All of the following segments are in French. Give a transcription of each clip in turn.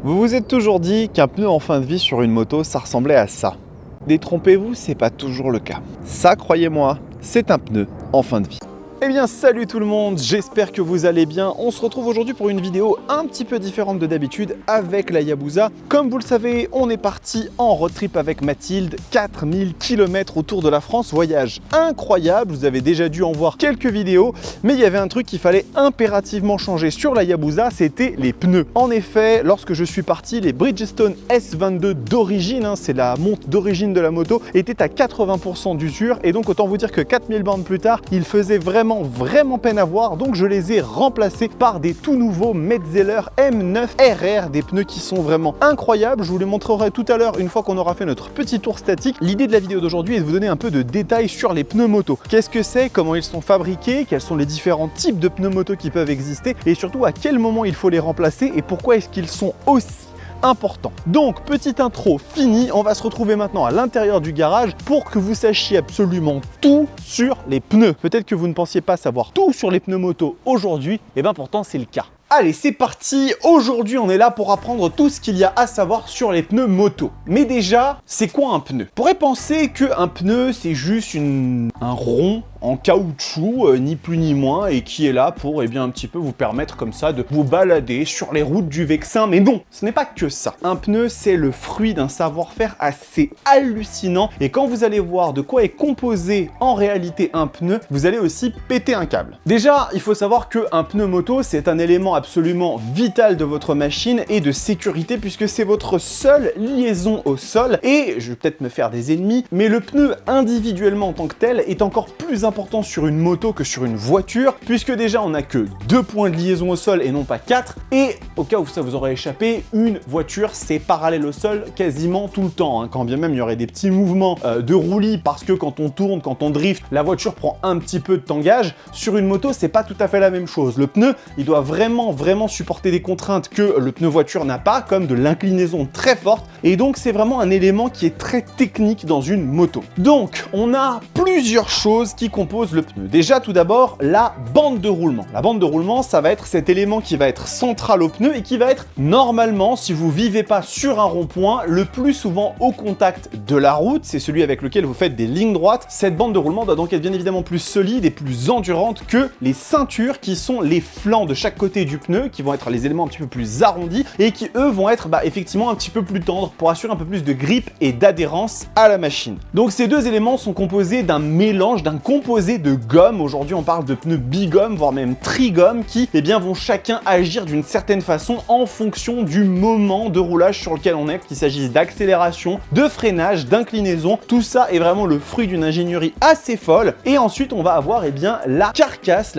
Vous vous êtes toujours dit qu'un pneu en fin de vie sur une moto, ça ressemblait à ça. Détrompez-vous, c'est pas toujours le cas. Ça, croyez-moi, c'est un pneu en fin de vie. Eh bien salut tout le monde, j'espère que vous allez bien. On se retrouve aujourd'hui pour une vidéo un petit peu différente de d'habitude avec la Hayabusa. Comme vous le savez, on est parti en road trip avec Mathilde, 4000 km autour de la France, voyage incroyable. Vous avez déjà dû en voir quelques vidéos, mais il y avait un truc qu'il fallait impérativement changer sur la Hayabusa, c'était les pneus. En effet, lorsque je suis parti, les Bridgestone S22 d'origine, c'est la monte d'origine de la moto, étaient à 80% d'usure et donc autant vous dire que 4000 bornes plus tard, ils faisaient vraiment peine à voir, donc je les ai remplacés par des tout nouveaux Metzeler M9 RR, des pneus qui sont vraiment incroyables. Je vous les montrerai tout à l'heure une fois qu'on aura fait notre petit tour statique. L'idée de la vidéo d'aujourd'hui est de vous donner un peu de détails sur les pneus moto. Qu'est-ce que c'est, comment ils sont fabriqués, quels sont les différents types de pneus moto qui peuvent exister et surtout à quel moment il faut les remplacer et pourquoi est-ce qu'ils sont aussi important. Donc, petite intro finie, on va se retrouver maintenant à l'intérieur du garage pour que vous sachiez absolument tout sur les pneus. Peut-être que vous ne pensiez pas savoir tout sur les pneus moto aujourd'hui, et bien pourtant c'est le cas. Allez, c'est parti. Aujourd'hui, on est là pour apprendre tout ce qu'il y a à savoir sur les pneus moto. Mais déjà, c'est quoi un pneu? On pourrait penser qu'un pneu, c'est juste un rond en caoutchouc, ni plus ni moins, et qui est là pour un petit peu vous permettre comme ça de vous balader sur les routes du Vexin. Mais non, ce n'est pas que ça. Un pneu, c'est le fruit d'un savoir-faire assez hallucinant. Et quand vous allez voir de quoi est composé en réalité un pneu, vous allez aussi péter un câble. Déjà, il faut savoir qu'un pneu moto, c'est un élément absolument vital de votre machine et de sécurité puisque c'est votre seule liaison au sol. Et je vais peut-être me faire des ennemis, mais le pneu individuellement en tant que tel est encore plus important sur une moto que sur une voiture, puisque déjà on n'a que 2 points de liaison au sol et non pas 4, et au cas où ça vous aurait échappé, une voiture c'est parallèle au sol quasiment tout le temps, quand bien même il y aurait des petits mouvements de roulis parce que quand on tourne, quand on drift, la voiture prend un petit peu de tangage. Sur une moto c'est pas tout à fait la même chose. Le pneu il doit vraiment supporter des contraintes que le pneu voiture n'a pas, comme de l'inclinaison très forte, et donc c'est vraiment un élément qui est très technique dans une moto. Donc on a plusieurs choses qui composent le pneu. Déjà tout d'abord la bande de roulement. La bande de roulement ça va être cet élément qui va être central au pneu et qui va être normalement, si vous vivez pas sur un rond-point, le plus souvent au contact de la route, c'est celui avec lequel vous faites des lignes droites. Cette bande de roulement doit donc être bien évidemment plus solide et plus endurante que les ceintures qui sont les flancs de chaque côté du pneu, qui vont être les éléments un petit peu plus arrondis et qui eux vont être effectivement un petit peu plus tendres pour assurer un peu plus de grip et d'adhérence à la machine. Donc ces deux éléments sont composés d'un mélange, d'un composé de gomme. Aujourd'hui on parle de pneus bigomme, voire même trigomme, qui vont chacun agir d'une certaine façon en fonction du moment de roulage sur lequel on est, qu'il s'agisse d'accélération, de freinage, d'inclinaison. Tout ça est vraiment le fruit d'une ingénierie assez folle. Et ensuite on va avoir la carcasse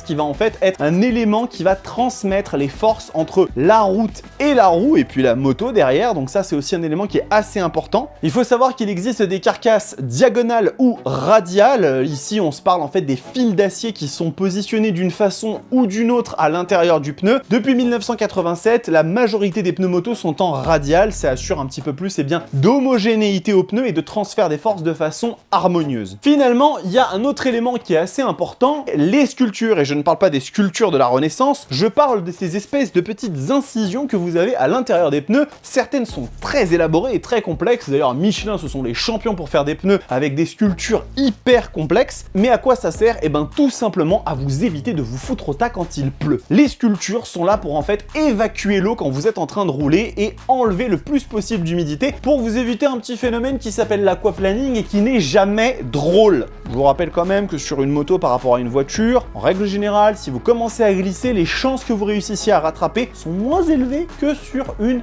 qui va en fait être un élément qui va transmettre les forces entre la route et la roue, et puis la moto derrière. Donc ça c'est aussi un élément qui est assez important. Il faut savoir qu'il existe des carcasses diagonales ou radiales. Ici on se parle en fait des fils d'acier qui sont positionnés d'une façon ou d'une autre à l'intérieur du pneu. Depuis 1987, la majorité des pneus moto sont en radial. Ça assure un petit peu plus d'homogénéité au pneu et de transfert des forces de façon harmonieuse. Finalement, il y a un autre élément qui est assez important, les sculptures, et je ne parle pas des sculptures de la Renaissance, je parle de ces espèces de petites incisions que vous avez à l'intérieur des pneus. Certaines sont très élaborées et très complexes. D'ailleurs, Michelin, ce sont les champions pour faire des pneus avec des sculptures hyper complexes. Mais à quoi ça sert? Tout simplement à vous éviter de vous foutre au tas quand il pleut. Les sculptures sont là pour en fait évacuer l'eau quand vous êtes en train de rouler et enlever le plus possible d'humidité pour vous éviter un petit phénomène qui s'appelle l'aquaplaning et qui n'est jamais drôle. Je vous rappelle quand même que sur une moto par rapport à une voiture, en règle générale, si vous commencez à glisser, les chances que vous réussissiez à rattraper sont moins élevées que sur une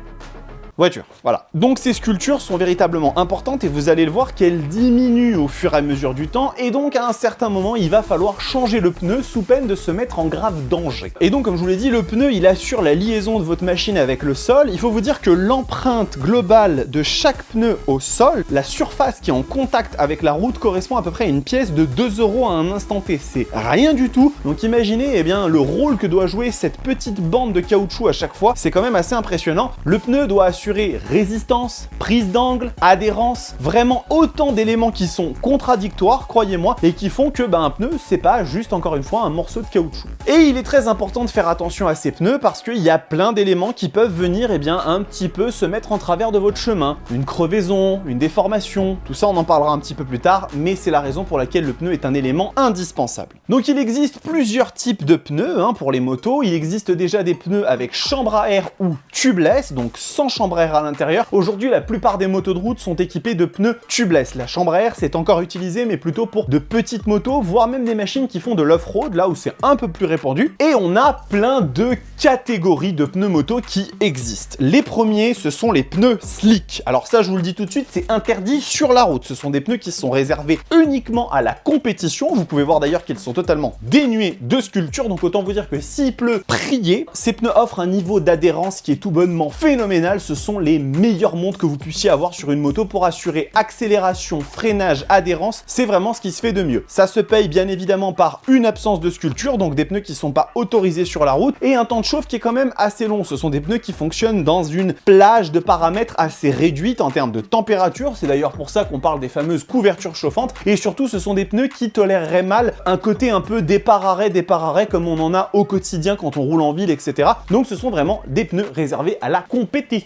voiture. Voilà. Donc ces sculptures sont véritablement importantes et vous allez le voir qu'elles diminuent au fur et à mesure du temps, et donc à un certain moment il va falloir changer le pneu sous peine de se mettre en grave danger. Et donc comme je vous l'ai dit, le pneu il assure la liaison de votre machine avec le sol. Il faut vous dire que l'empreinte globale de chaque pneu au sol, la surface qui est en contact avec la route, correspond à peu près à une pièce de 2 € à un instant T. C'est rien du tout. Donc imaginez le rôle que doit jouer cette petite bande de caoutchouc à chaque fois. C'est quand même assez impressionnant. Le pneu doit assurer assurer résistance, prise d'angle, adhérence, vraiment autant d'éléments qui sont contradictoires, croyez-moi, et qui font que un pneu, c'est pas juste encore une fois un morceau de caoutchouc. Et il est très important de faire attention à ces pneus parce qu'il y a plein d'éléments qui peuvent venir un petit peu se mettre en travers de votre chemin. Une crevaison, une déformation, tout ça on en parlera un petit peu plus tard, mais c'est la raison pour laquelle le pneu est un élément indispensable. Donc il existe plusieurs types de pneus pour les motos. Il existe déjà des pneus avec chambre à air ou tubeless, donc sans chambre à air à l'intérieur. Aujourd'hui, la plupart des motos de route sont équipées de pneus tubeless. La chambre à air, c'est encore utilisé, mais plutôt pour de petites motos, voire même des machines qui font de l'off-road, là où c'est un peu plus répandu. Et on a plein de catégories de pneus moto qui existent. Les premiers, ce sont les pneus slick. Alors ça, je vous le dis tout de suite, c'est interdit sur la route. Ce sont des pneus qui sont réservés uniquement à la compétition. Vous pouvez voir d'ailleurs qu'ils sont totalement dénués de sculpture, donc autant vous dire que s'il pleut, priez. Ces pneus offrent un niveau d'adhérence qui est tout bonnement phénoménal. Ce sont les meilleures montres que vous puissiez avoir sur une moto pour assurer accélération, freinage, adhérence. C'est vraiment ce qui se fait de mieux. Ça se paye bien évidemment par une absence de sculpture, donc des pneus qui sont pas autorisés sur la route, et un temps de chauffe qui est quand même assez long. Ce sont des pneus qui fonctionnent dans une plage de paramètres assez réduite en termes de température. C'est d'ailleurs pour ça qu'on parle des fameuses couvertures chauffantes, et surtout ce sont des pneus qui toléreraient mal un côté un peu départ-arrêt comme on en a au quotidien quand on roule en ville, etc. Donc ce sont vraiment des pneus réservés à la compétition.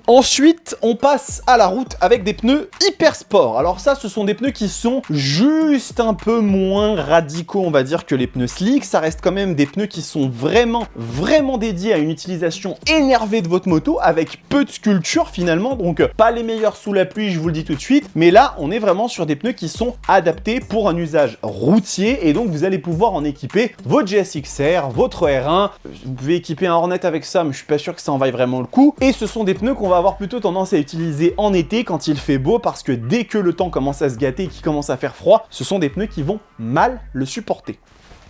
Ensuite, on passe à la route avec des pneus hyper sport. Alors ça, ce sont des pneus qui sont juste un peu moins radicaux, on va dire, que les pneus slick. Ça reste quand même des pneus qui sont vraiment dédiés à une utilisation énervée de votre moto, avec peu de sculpture finalement, donc pas les meilleurs sous la pluie, je vous le dis tout de suite, mais là, on est vraiment sur des pneus qui sont adaptés pour un usage routier, et donc vous allez pouvoir en équiper votre GSX-R, votre R1, vous pouvez équiper un Hornet avec ça, mais je suis pas sûr que ça en vaille vraiment le coup, et ce sont des pneus qu'on va avoir plutôt tendance à utiliser en été quand il fait beau, parce que dès que le temps commence à se gâter et qu'il commence à faire froid, ce sont des pneus qui vont mal le supporter.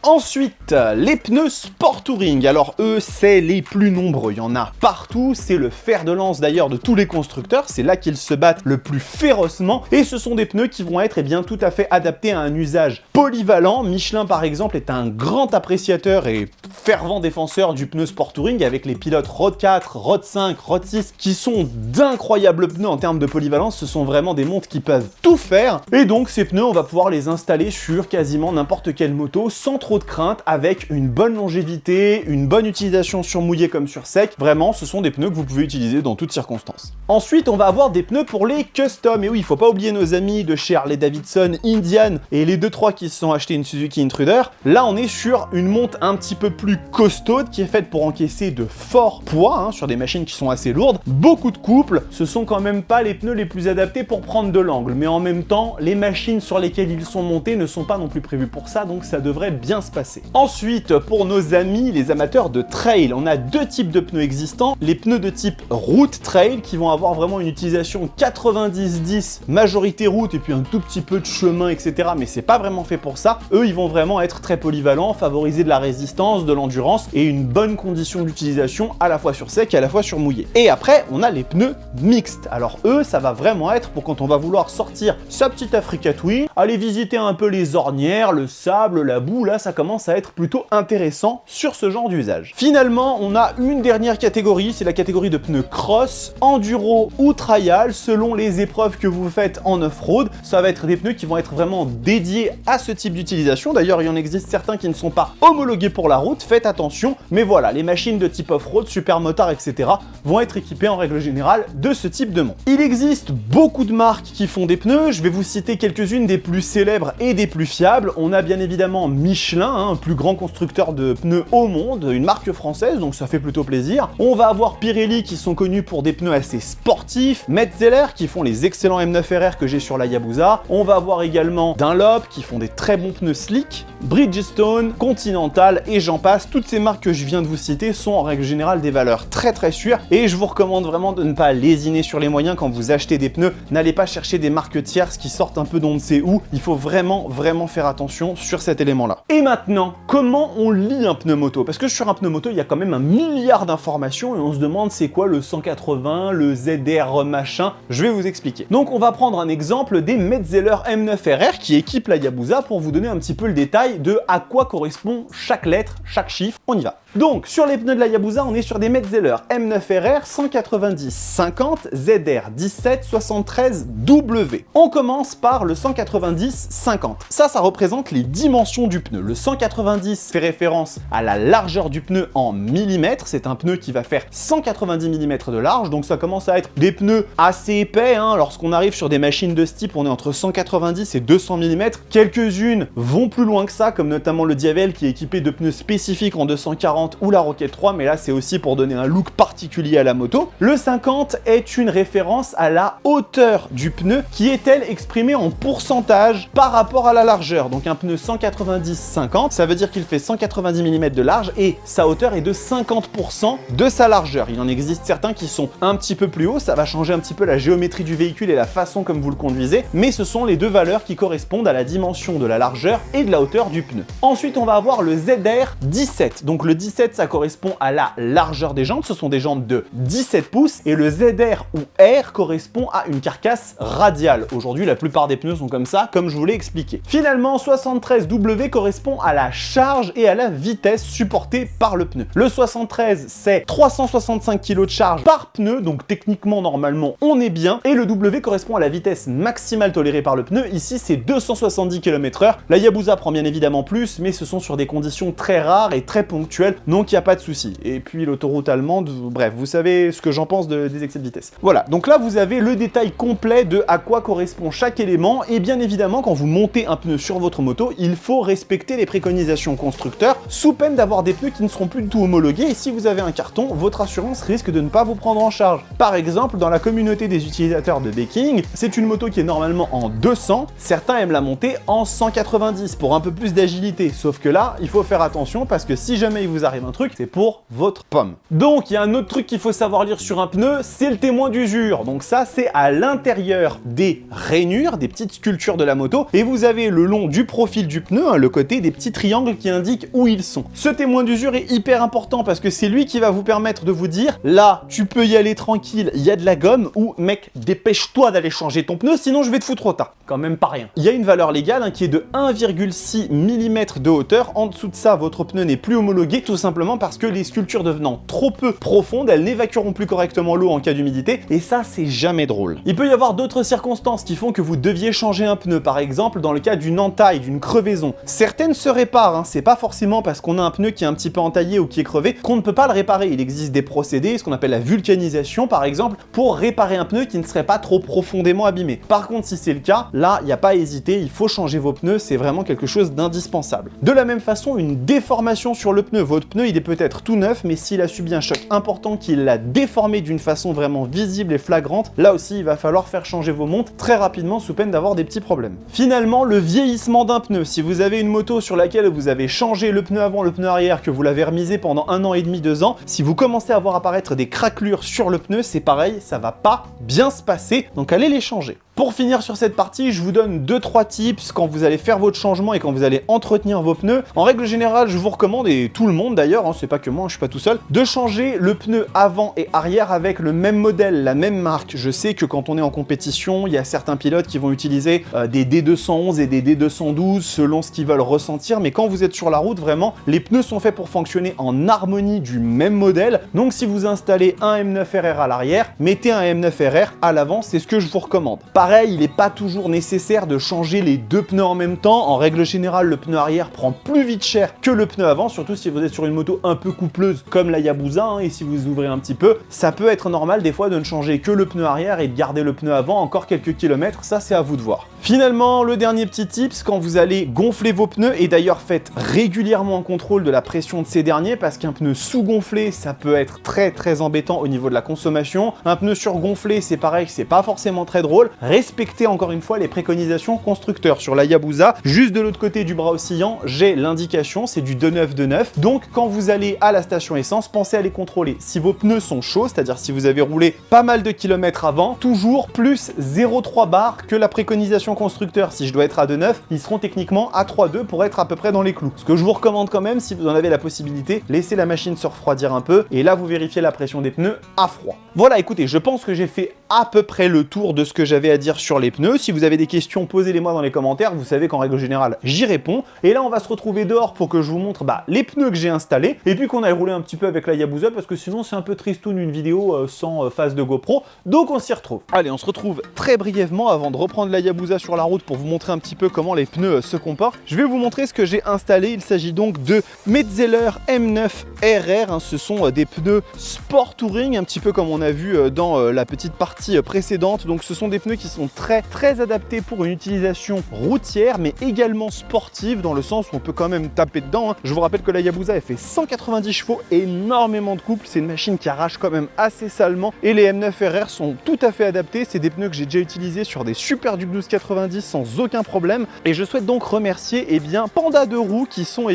Ensuite, les pneus Sport Touring. Alors eux, c'est les plus nombreux, il y en a partout, c'est le fer de lance d'ailleurs de tous les constructeurs, c'est là qu'ils se battent le plus férocement, et ce sont des pneus qui vont être tout à fait adaptés à un usage polyvalent. Michelin par exemple est un grand appréciateur et fervent défenseur du pneu Sport Touring, avec les pilotes Road 4, Road 5, Road 6, qui sont d'incroyables pneus en termes de polyvalence. Ce sont vraiment des montres qui peuvent tout faire, et donc ces pneus, on va pouvoir les installer sur quasiment n'importe quelle moto sans trop de crainte, avec une bonne longévité, une bonne utilisation sur mouillé comme sur sec. Vraiment, ce sont des pneus que vous pouvez utiliser dans toutes circonstances. Ensuite, on va avoir des pneus pour les custom. Et oui, il faut pas oublier nos amis de chez Harley-Davidson, Indian et les 2-3 qui se sont achetés une Suzuki Intruder. Là, on est sur une montre un petit peu plus costaude qui est faite pour encaisser de forts poids, sur des machines qui sont assez lourdes. Beaucoup de couples, ce sont quand même pas les pneus les plus adaptés pour prendre de l'angle. Mais en même temps, les machines sur lesquelles ils sont montés ne sont pas non plus prévues pour ça, donc ça devrait bien se passer. Ensuite, pour nos amis les amateurs de trail, on a deux types de pneus existants. Les pneus de type route trail qui vont avoir vraiment une utilisation 90-10, majorité route et puis un tout petit peu de chemin, etc. Mais c'est pas vraiment fait pour ça. Eux, ils vont vraiment être très polyvalents, favoriser de la résistance, de l'endurance et une bonne condition d'utilisation à la fois sur sec et à la fois sur mouillé. Et après, on a les pneus mixtes. Alors eux, ça va vraiment être pour quand on va vouloir sortir sa petite Africa Twin, aller visiter un peu les ornières, le sable, la boue, là ça commence à être plutôt intéressant sur ce genre d'usage. Finalement, on a une dernière catégorie, c'est la catégorie de pneus cross, enduro ou trial, selon les épreuves que vous faites en off-road. Ça va être des pneus qui vont être vraiment dédiés à ce type d'utilisation. D'ailleurs, il y en existe certains qui ne sont pas homologués pour la route, faites attention. Mais voilà, les machines de type off-road, supermotard, etc. vont être équipées en règle générale de ce type de montre. Il existe beaucoup de marques qui font des pneus. Je vais vous citer quelques-unes des plus célèbres et des plus fiables. On a bien évidemment Michelin, plus grand constructeur de pneus au monde, une marque française, donc ça fait plutôt plaisir. On va avoir Pirelli qui sont connus pour des pneus assez sportifs, Metzeler qui font les excellents M9RR que j'ai sur la Hayabusa. On va avoir également Dunlop qui font des très bons pneus slick, Bridgestone, Continental et j'en passe. Toutes ces marques que je viens de vous citer sont en règle générale des valeurs très sûres et je vous recommande vraiment de ne pas lésiner sur les moyens quand vous achetez des pneus. N'allez pas chercher des marques tierces qui sortent un peu d'on ne sait où. Il faut vraiment faire attention sur cet élément-là. Et maintenant, comment on lit un pneu moto? Parce que sur un pneu moto, il y a quand même un milliard d'informations et on se demande c'est quoi le 180, le ZR machin. Je vais vous expliquer. Donc on va prendre un exemple des Metzeler M9RR qui équipent la Hayabusa pour vous donner un petit peu le détail de à quoi correspond chaque lettre, chaque chiffre. On y va. Donc, sur les pneus de la Hayabusa, on est sur des Metzeler M9RR 190-50 ZR 17-73W. On commence par le 190-50. Ça représente les dimensions du pneu. Le 190 fait référence à la largeur du pneu en millimètres. C'est un pneu qui va faire 190 mm de large, donc ça commence à être des pneus assez épais. Lorsqu'on arrive sur des machines de ce type, on est entre 190 et 200 mm. Quelques-unes vont plus loin que ça, comme notamment le Diavel qui est équipé de pneus spécifiques en 240 ou la Rocket 3, mais là c'est aussi pour donner un look particulier à la moto. Le 50 est une référence à la hauteur du pneu qui est elle exprimée en pourcentage par rapport à la largeur. Donc un pneu 190-50, ça veut dire qu'il fait 190 mm de large et sa hauteur est de 50% de sa largeur. Il en existe certains qui sont un petit peu plus hauts, ça va changer un petit peu la géométrie du véhicule et la façon comme vous le conduisez, mais ce sont les deux valeurs qui correspondent à la dimension de la largeur et de la hauteur du pneu. Ensuite, on va avoir le ZR 17. Donc le 17, ça correspond à la largeur des jantes, ce sont des jantes de 17 pouces, et le ZR ou R correspond à une carcasse radiale. Aujourd'hui, la plupart des pneus sont comme ça, comme je vous l'ai expliqué. Finalement, 73W correspond à la charge et à la vitesse supportée par le pneu. Le 73, c'est 365 kg de charge par pneu, donc techniquement, normalement, on est bien, et le W correspond à la vitesse maximale tolérée par le pneu. Ici, c'est 270 km/h. La Hayabusa prend bien évidemment plus, mais ce sont sur des conditions très rares et très ponctuelles, donc il n'y a pas de souci. Et puis l'autoroute allemande, bref, vous savez ce que j'en pense des excès de vitesse. Voilà, donc là vous avez le détail complet de à quoi correspond chaque élément, et bien évidemment quand vous montez un pneu sur votre moto, il faut respecter les préconisations constructeurs, sous peine d'avoir des pneus qui ne seront plus du tout homologués, et si vous avez un carton, votre assurance risque de ne pas vous prendre en charge. Par exemple, dans la communauté des utilisateurs de Baking, c'est une moto qui est normalement en 200, certains aiment la monter en 190 pour un peu plus d'agilité, sauf que là, il faut faire attention parce que si jamais il vous arrive un truc, c'est pour votre pomme. Donc il y a un autre truc qu'il faut savoir lire sur un pneu, c'est le témoin d'usure. Donc ça, c'est à l'intérieur des rainures, des petites sculptures de la moto, et vous avez le long du profil du pneu, le côté des petits triangles qui indiquent où ils sont. Ce témoin d'usure est hyper important parce que c'est lui qui va vous permettre de vous dire, là, tu peux y aller tranquille, il y a de la gomme, ou mec, dépêche-toi d'aller changer ton pneu, sinon je vais te foutre au tas. Quand même pas rien. Il y a une valeur légale qui est de 1,6 mm de hauteur. En dessous de ça, votre pneu n'est plus homologué, tout simplement parce que les sculptures devenant trop peu profondes, elles n'évacueront plus correctement l'eau en cas d'humidité, et ça, c'est jamais drôle. Il peut y avoir d'autres circonstances qui font que vous deviez changer un pneu, par exemple dans le cas d'une entaille, d'une crevaison. Certaines se réparent, c'est pas forcément parce qu'on a un pneu qui est un petit peu entaillé ou qui est crevé qu'on ne peut pas le réparer. Il existe des procédés, ce qu'on appelle la vulcanisation par exemple, pour réparer un pneu qui ne serait pas trop profondément abîmé. Par contre, si c'est le cas, là, il n'y a pas à hésiter, il faut changer vos pneus, c'est vraiment quelque chose d'indispensable. De la même façon, une déformation sur le pneu, votre pneu il est peut-être tout neuf, mais s'il a subi un choc important qui l'a déformé d'une façon vraiment visible et flagrante, là aussi il va falloir faire changer vos montres très rapidement sous peine d'avoir des petits problèmes. Finalement, le vieillissement d'un pneu, si vous avez une moto sur laquelle vous avez changé le pneu avant, le pneu arrière, que vous l'avez remisé pendant 1 an et demi, 2 ans, si vous commencez à voir apparaître des craquelures sur le pneu, c'est pareil, ça va pas bien se passer, donc allez les changer. Pour finir sur cette partie, je vous donne 2-3 tips quand vous allez faire votre changement et quand vous allez entretenir vos pneus. En règle générale, je vous recommande, et tout le monde d'ailleurs, c'est pas que moi, je suis pas tout seul, de changer le pneu avant et arrière avec le même modèle, la même marque. Je sais que quand on est en compétition, il y a certains pilotes qui vont utiliser des D211 et des D212 selon ce qu'ils veulent ressentir, mais quand vous êtes sur la route, vraiment, les pneus sont faits pour fonctionner en harmonie du même modèle. Donc si vous installez un M9RR à l'arrière, mettez un M9RR à l'avant, c'est ce que je vous recommande. Pareil, il n'est pas toujours nécessaire de changer les deux pneus en même temps. En règle générale, le pneu arrière prend plus vite cher que le pneu avant, surtout si vous êtes sur une moto un peu coupleuse comme la Hayabusa, et si vous ouvrez un petit peu, ça peut être normal des fois de ne changer que le pneu arrière et de garder le pneu avant encore quelques kilomètres, ça c'est à vous de voir. Finalement, le dernier petit tips, quand vous allez gonfler vos pneus, et d'ailleurs faites régulièrement un contrôle de la pression de ces derniers, parce qu'un pneu sous-gonflé, ça peut être très embêtant au niveau de la consommation. Un pneu surgonflé, c'est pareil, c'est pas forcément très drôle. Respectez encore une fois les préconisations constructeurs. Sur la Hayabusa, juste de l'autre côté du bras oscillant, j'ai l'indication, c'est du 2,9. Donc quand vous allez à la station essence, pensez à les contrôler. Si vos pneus sont chauds, c'est-à-dire si vous avez roulé pas mal de kilomètres avant, toujours plus 0,3 bar que la préconisation constructeur. Si je dois être à 2,9, ils seront techniquement à 3,2 pour être à peu près dans les clous. Ce que je vous recommande quand même, si vous en avez la possibilité, laissez la machine se refroidir un peu, et là vous vérifiez la pression des pneus à froid. Voilà, écoutez, je pense que j'ai fait à peu près le tour de ce que j'avais à dire dire sur les pneus. Si vous avez des questions, posez-les-moi dans les commentaires. Vous savez qu'en règle générale, j'y réponds. Et là, on va se retrouver dehors pour que je vous montre les pneus que j'ai installés et puis qu'on aille rouler un petit peu avec la Hayabusa parce que sinon, c'est un peu tristoun une vidéo sans phase de GoPro. Donc, on s'y retrouve. Allez, on se retrouve très brièvement avant de reprendre la Hayabusa sur la route pour vous montrer un petit peu comment les pneus se comportent. Je vais vous montrer ce que j'ai installé. Il s'agit donc de Metzeler M9 RR. Ce sont des pneus sport touring, un petit peu comme on a vu dans la petite partie précédente. Donc, ce sont des pneus qui sont très adaptés pour une utilisation routière, mais également sportive dans le sens où on peut quand même taper dedans. Je vous rappelle que la Hayabusa, elle fait 190 chevaux, énormément de couple. C'est une machine qui arrache quand même assez salement et les M9 RR sont tout à fait adaptés. C'est des pneus que j'ai déjà utilisés sur des Super Duke 1290 sans aucun problème. Et je souhaite donc remercier Panda de Roue qui sont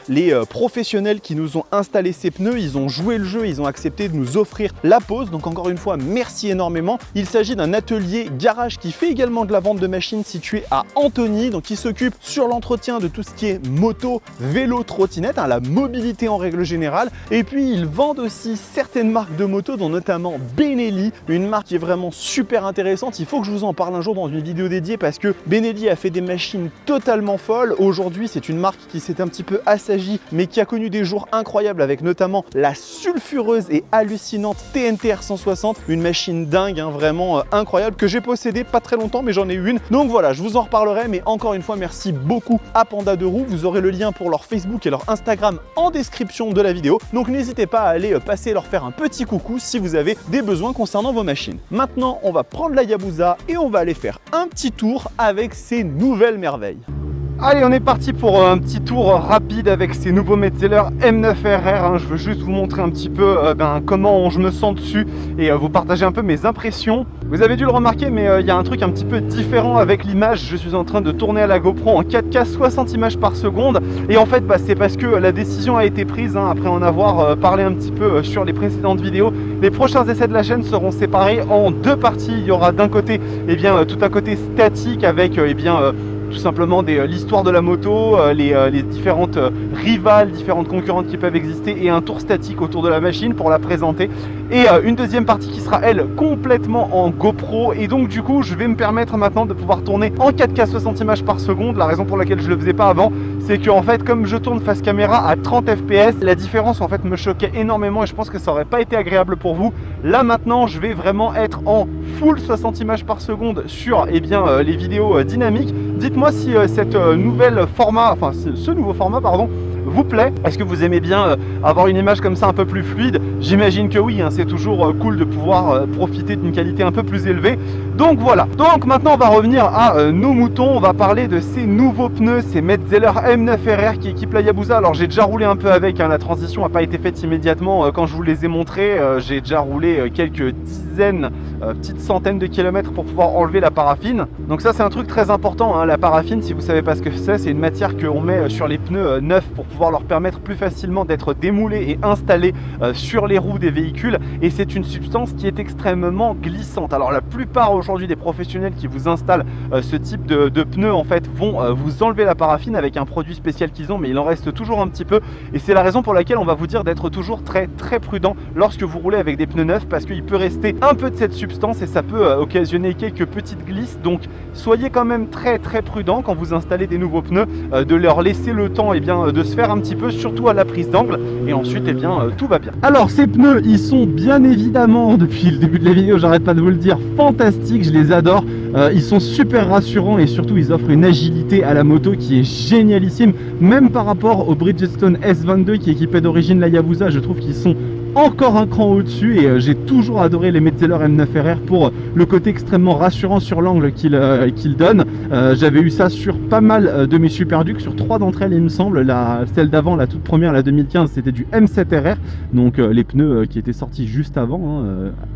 les professionnels qui nous ont installé ces pneus. Ils ont joué le jeu, ils ont accepté de nous offrir la pause. Donc encore une fois, merci énormément. Il s'agit d'un atelier garage qui fait également de la vente de machines situé à Antony. Donc il s'occupe sur l'entretien de tout ce qui est moto, vélo, trottinette, la mobilité en règle générale. Et puis ils vendent aussi certaines marques de moto, dont notamment Benelli, une marque qui est vraiment super intéressante. Il faut que je vous en parle un jour dans une vidéo dédiée parce que Benelli a fait des machines totalement folles. Aujourd'hui, c'est une marque qui s'est un petit peu assagie, mais qui a connu des jours incroyables avec notamment la sulfureuse et hallucinante TNT R160, une machine dingue, vraiment incroyable, que j'ai possédée pas très longtemps, mais j'en ai une. Donc voilà, je vous en reparlerai, mais encore une fois, merci beaucoup à Panda de Roue. Vous aurez le lien pour leur Facebook et leur Instagram en description de la vidéo. Donc n'hésitez pas à aller passer leur faire un petit coucou si vous avez des besoins concernant vos machines. Maintenant, on va prendre la Hayabusa et on va aller faire un petit tour avec ces nouvelles merveilles. Allez, on est parti pour un petit tour rapide avec ces nouveaux Metzeler M9 RR. Je veux juste vous montrer un petit peu comment je me sens dessus et vous partager un peu mes impressions. Vous avez dû le remarquer, mais il y a un truc un petit peu différent avec l'image. Je suis en train de tourner à la GoPro en 4K 60 images par seconde. Et en fait, c'est parce que la décision a été prise, après en avoir parlé un petit peu sur les précédentes vidéos. Les prochains essais de la chaîne seront séparés en deux parties. Il y aura d'un côté tout un côté statique avec tout simplement l'histoire de la moto, les différentes rivales, différentes concurrentes qui peuvent exister et un tour statique autour de la machine pour la présenter. Et une deuxième partie qui sera elle complètement en GoPro. Et donc du coup je vais me permettre maintenant de pouvoir tourner en 4K 60 images par seconde. La raison pour laquelle je le faisais pas avant, c'est que en fait comme je tourne face caméra à 30 fps, la différence en fait me choquait énormément et je pense que ça aurait pas été agréable pour vous. Là maintenant je vais vraiment être en full 60 images par seconde sur les vidéos dynamiques. Dites-moi si ce nouveau format pardon, vous plaît. Est-ce que vous aimez bien avoir une image comme ça un peu plus fluide? J'imagine que oui, c'est toujours cool de pouvoir profiter d'une qualité un peu plus élevée. Donc voilà, donc maintenant on va revenir à nos moutons. On va parler de ces nouveaux pneus, ces Metzeler M9 RR qui équipent la Hayabusa. Alors j'ai déjà roulé un peu avec, la transition n'a pas été faite immédiatement quand je vous les ai montrés. J'ai déjà roulé quelques dizaines, petites centaines de kilomètres pour pouvoir enlever la paraffine. Donc ça c'est un truc très important, la paraffine, si vous savez pas ce que c'est une matière qu'on met sur les pneus neufs pour pouvoir leur permettre plus facilement d'être démoulés et installés sur les roues des véhicules. Et c'est une substance qui est extrêmement glissante. Alors la plupart aujourd'hui des professionnels qui vous installent ce type de pneus en fait vont vous enlever la paraffine avec un produit spécial qu'ils ont, mais il en reste toujours un petit peu. Et c'est la raison pour laquelle on va vous dire d'être toujours très prudent lorsque vous roulez avec des pneus neufs, parce qu'il peut rester un peu de cette substance et ça peut occasionner quelques petites glisses. Donc soyez quand même très prudent quand vous installez des nouveaux pneus, de leur laisser le temps de se faire un petit peu, surtout à la prise d'angle, et ensuite tout va bien. Alors ces pneus, ils sont bien évidemment, depuis le début de la vidéo, j'arrête pas de vous le dire, fantastiques, je les adore. Ils sont super rassurants et surtout ils offrent une agilité à la moto qui est génialissime, même par rapport au Bridgestone S22 qui équipait d'origine la Hayabusa. Je trouve qu'ils sont encore un cran au-dessus et j'ai toujours adoré les Metzeler M9 RR pour le côté extrêmement rassurant sur l'angle qu'ils donnent. J'avais eu ça sur pas mal de mes Super Duke, sur 3 d'entre elles il me semble. Celle d'avant, la toute première, la 2015, c'était du M7 RR, donc les pneus qui étaient sortis juste avant,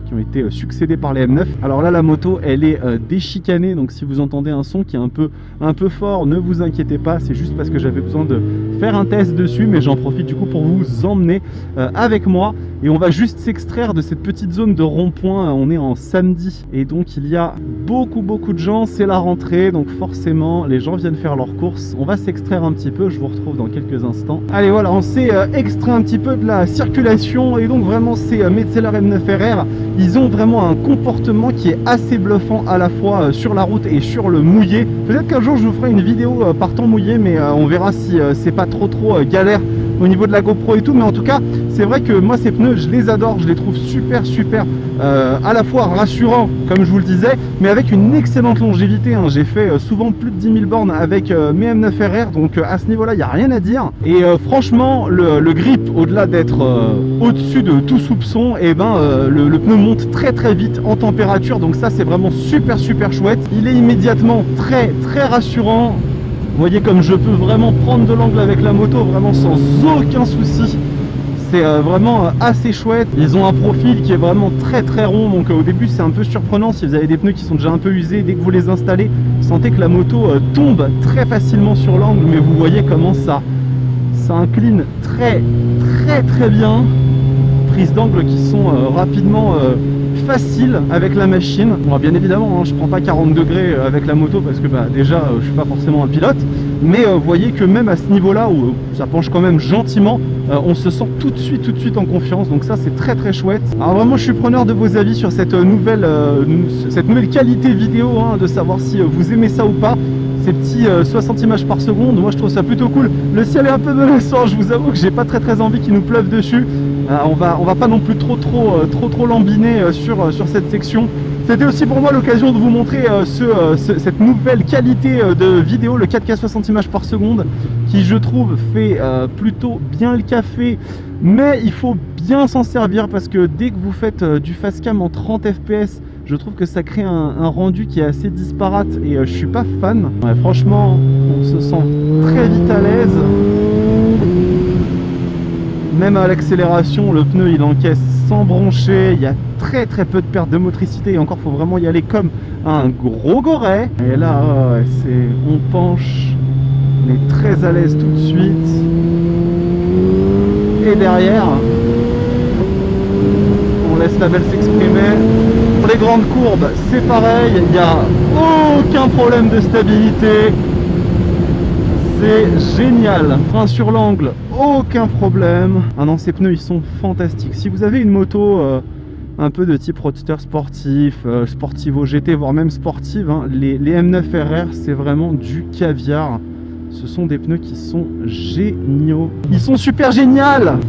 qui ont été succédés par les M9. Alors là la moto elle est déchicanée, donc si vous entendez un son qui est un peu fort, ne vous inquiétez pas, c'est juste parce que j'avais besoin de faire un test dessus, mais j'en profite du coup pour vous emmener avec moi. Et on va juste s'extraire de cette petite zone de rond-point. On est en samedi et donc il y a beaucoup de gens, c'est la rentrée, donc forcément les gens viennent faire leurs courses. On va s'extraire un petit peu, je vous retrouve dans quelques instants. Allez voilà, on s'est extrait un petit peu de la circulation et donc vraiment ces Metzeler M9RR, ils ont vraiment un comportement qui est assez bluffant à la fois sur la route et sur le mouillé. Peut-être qu'un jour je vous ferai une vidéo par temps mouillé, mais on verra si c'est pas trop galère au niveau de la GoPro et tout. Mais en tout cas c'est vrai que moi ces pneus je les adore, je les trouve super à la fois rassurants comme je vous le disais, mais avec une excellente longévité, hein. J'ai fait souvent plus de 10 000 bornes avec mes M9RR, donc à ce niveau là il n'y a rien à dire. Et franchement le grip, au-delà d'être au-dessus de tout soupçon, et le pneu monte très vite en température, donc ça c'est vraiment super chouette. Il est immédiatement très rassurant. Vous voyez comme je peux vraiment prendre de l'angle avec la moto vraiment sans aucun souci. C'est vraiment assez chouette. Ils ont un profil qui est vraiment très rond, donc au début c'est un peu surprenant si vous avez des pneus qui sont déjà un peu usés. Dès que vous les installez, vous sentez que la moto tombe très facilement sur l'angle, mais vous voyez comment ça incline très bien. Prises d'angle qui sont rapidement faciles avec la machine. Bon, bien évidemment, hein, je prends pas 40 degrés avec la moto parce que déjà je suis pas forcément un pilote, mais vous voyez que même à ce niveau là où ça penche quand même gentiment, on se sent tout de suite en confiance, donc ça c'est très chouette. Alors vraiment je suis preneur de vos avis sur cette nouvelle qualité vidéo, hein, de savoir si vous aimez ça ou pas. Ces petits 60 images par seconde, moi je trouve ça plutôt cool. Le ciel est un peu menaçant, je vous avoue que j'ai pas très envie qu'il nous pleuve dessus. On va pas non plus trop lambiner sur cette section. C'était aussi pour moi l'occasion de vous montrer cette nouvelle qualité de vidéo, le 4K 60 images par seconde, qui je trouve fait plutôt bien le café, mais il faut bien s'en servir parce que dès que vous faites du fast cam en 30 fps, je trouve que ça crée un rendu qui est assez disparate et je suis pas fan. Ouais, franchement, on se sent très vite à l'aise. Même à l'accélération, le pneu il encaisse sans broncher, il y a très peu de perte de motricité et encore faut vraiment y aller comme un gros goret. Et là, on penche, on est très à l'aise tout de suite. Et derrière, on laisse la belle s'exprimer. Pour les grandes courbes, c'est pareil, il n'y a aucun problème de stabilité. C'est génial. Frein sur l'angle, aucun problème. Ah non, ces pneus ils sont fantastiques. Si vous avez une moto un peu de type roadster sportif, Sportivo GT, voire même sportive, hein, les M9RR c'est vraiment du caviar. Ce sont des pneus qui sont géniaux. Ils sont super géniaux.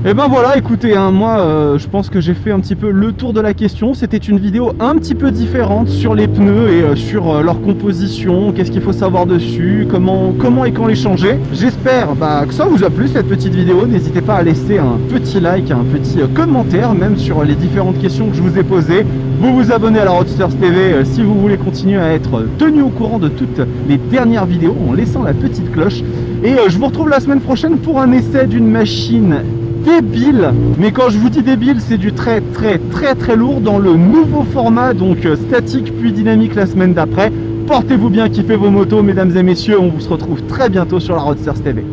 Et ben voilà, écoutez, hein, moi je pense que j'ai fait un petit peu le tour de la question. C'était une vidéo un petit peu différente sur les pneus et sur leur composition, qu'est-ce qu'il faut savoir dessus, comment et quand les changer. J'espère que ça vous a plu cette petite vidéo. N'hésitez pas à laisser un petit like, un petit commentaire même sur les différentes questions que je vous ai posées. Vous abonnez à la Roadsters TV si vous voulez continuer à être tenu au courant de toutes les dernières vidéos en laissant la petite cloche. Et je vous retrouve la semaine prochaine pour un essai d'une machine débile. Mais quand je vous dis débile, c'est du très lourd dans le nouveau format, donc statique puis dynamique la semaine d'après. Portez-vous bien, kiffez vos motos mesdames et messieurs, on vous se retrouve très bientôt sur la Roadsters TV.